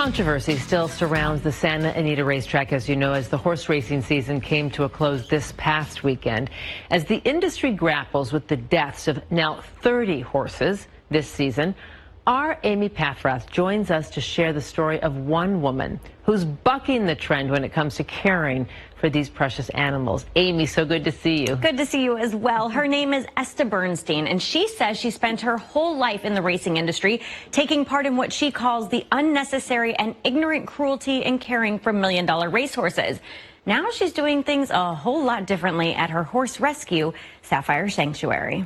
Controversy still surrounds the Santa Anita racetrack, as you know, as the horse racing season came to a close this past weekend. As the industry grapples with the deaths of now 30 horses this season, our Amy Pathrath joins us to share the story of one woman who's bucking the trend when it comes to caring for these precious animals. Amy, so good to see you. Good to see you as well. Her name is Esta Bernstein, and she says she spent her whole life in the racing industry, taking part in what she calls the unnecessary and ignorant cruelty in caring for million-dollar racehorses. Now she's doing things a whole lot differently at her horse rescue, Saffyre Sanctuary.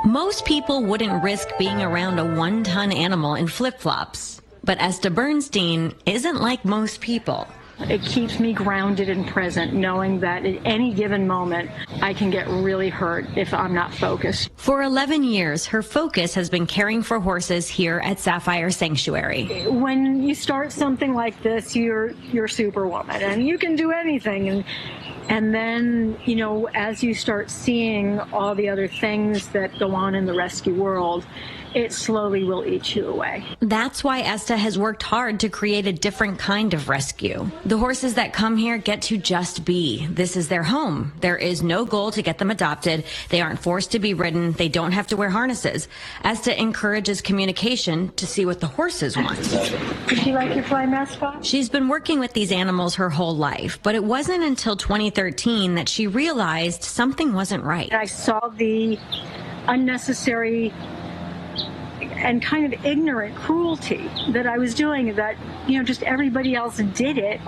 Most people wouldn't risk being around a one-ton animal in flip-flops, but Esta Bernstein isn't like most people. It keeps me grounded and present, knowing that at any given moment, I can get really hurt if I'm not focused. For 11 years, her focus has been caring for horses here at Saffyre Sanctuary. When you start something like this, you're Superwoman, and you can do anything. And then, you know, as you start seeing all the other things that go on in the rescue world, it slowly will eat you away. That's why Esta has worked hard to create a different kind of rescue. The horses that come here get to just be. This is their home. There is no goal to get them adopted. They aren't forced to be ridden. They don't have to wear harnesses. Esta encourages communication to see what the horses want. Did you like your fly mascot? She's been working with these animals her whole life, but it wasn't until 2013 that she realized something wasn't right. I saw the unnecessary and kind of ignorant cruelty that I was doing, that, you know, just everybody else did it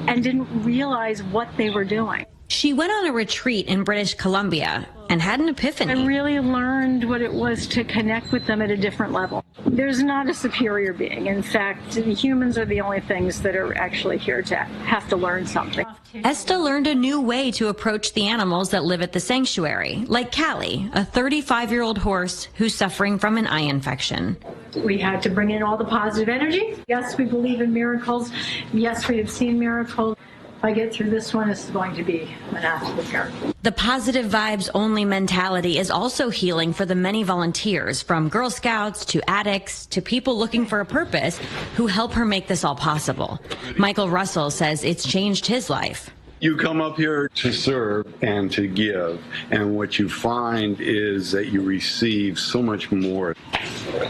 and didn't realize what they were doing. She went on a retreat in British Columbia and had an epiphany. I really learned what it was to connect with them at a different level. There's not a superior being. In fact, the humans are the only things that are actually here to have to learn something. Esta learned a new way to approach the animals that live at the sanctuary, like Callie, a 35-year-old horse who's suffering from an eye infection. We had to bring in all the positive energy. Yes, we believe in miracles. Yes, we have seen miracles. If I get through this one, it's going to be an absolute miracle. The positive vibes only mentality is also healing for the many volunteers, from Girl Scouts to addicts to people looking for a purpose, who help her make this all possible. Michael Russell says it's changed his life. You come up here to serve and to give, and what you find is that you receive so much more.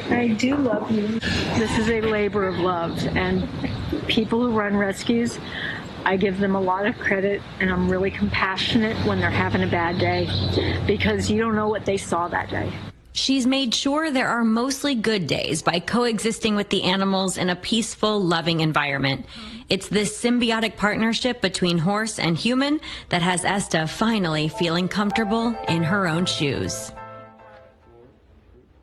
I do love you. This is a labor of love, and people who run rescues, I give them a lot of credit, and I'm really compassionate when they're having a bad day, because you don't know what they saw that day. She's made sure there are mostly good days by coexisting with the animals in a peaceful, loving environment. It's this symbiotic partnership between horse and human that has Esta finally feeling comfortable in her own shoes.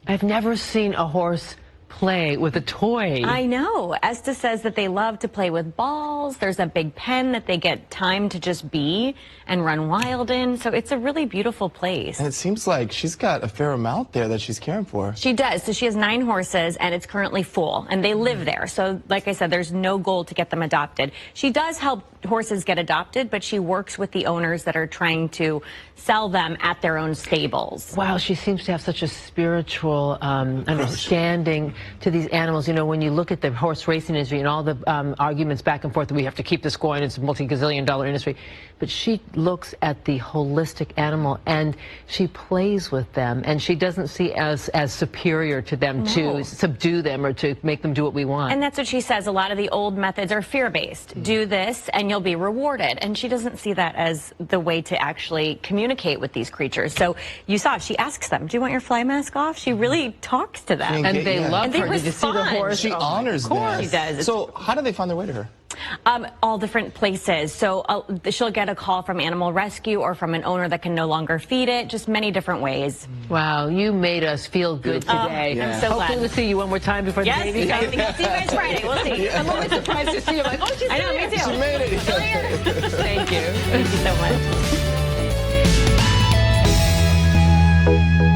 I've never seen a horse play with a toy. I know. Esta says that they love to play with balls. There's a big pen that they get time to just be and run wild in. So it's a really beautiful place. And it seems like she's got a fair amount there that she's caring for. She does. So she has 9 horses, and it's currently full, and they live there. So like I said, there's no goal to get them adopted. She does help horses get adopted, but she works with the owners that are trying to sell them at their own stables. Wow, she seems to have such a spiritual understanding to these animals. You know, when you look at the horse racing industry and all the arguments back and forth that we have to keep this going, it's a multi-gazillion-dollar industry, but she looks at the holistic animal and she plays with them, and she doesn't see as superior to them to subdue them or to make them do what we want. And that's what she says. A lot of the old methods are fear-based. Do this and you'll be rewarded. And she doesn't see that as the way to actually communicate with these creatures. So you saw, she asks them, do you want your fly mask off? She really talks to them. And they love and they her. Did you see the horse? She honors them. Of course she does. So how do they find their way to her? All different places. So she'll get a call from Animal Rescue or from an owner that can no longer feed it. Just many different ways. Wow, you made us feel good today. I'm so Hopefully glad. we'll see you one more time before the baby Yes, comes. I'll see you guys Friday. We'll see. I'm always surprised to see you. Like, oh, she's I know, me too. She made it. Still here. Thank you. Thank you so much.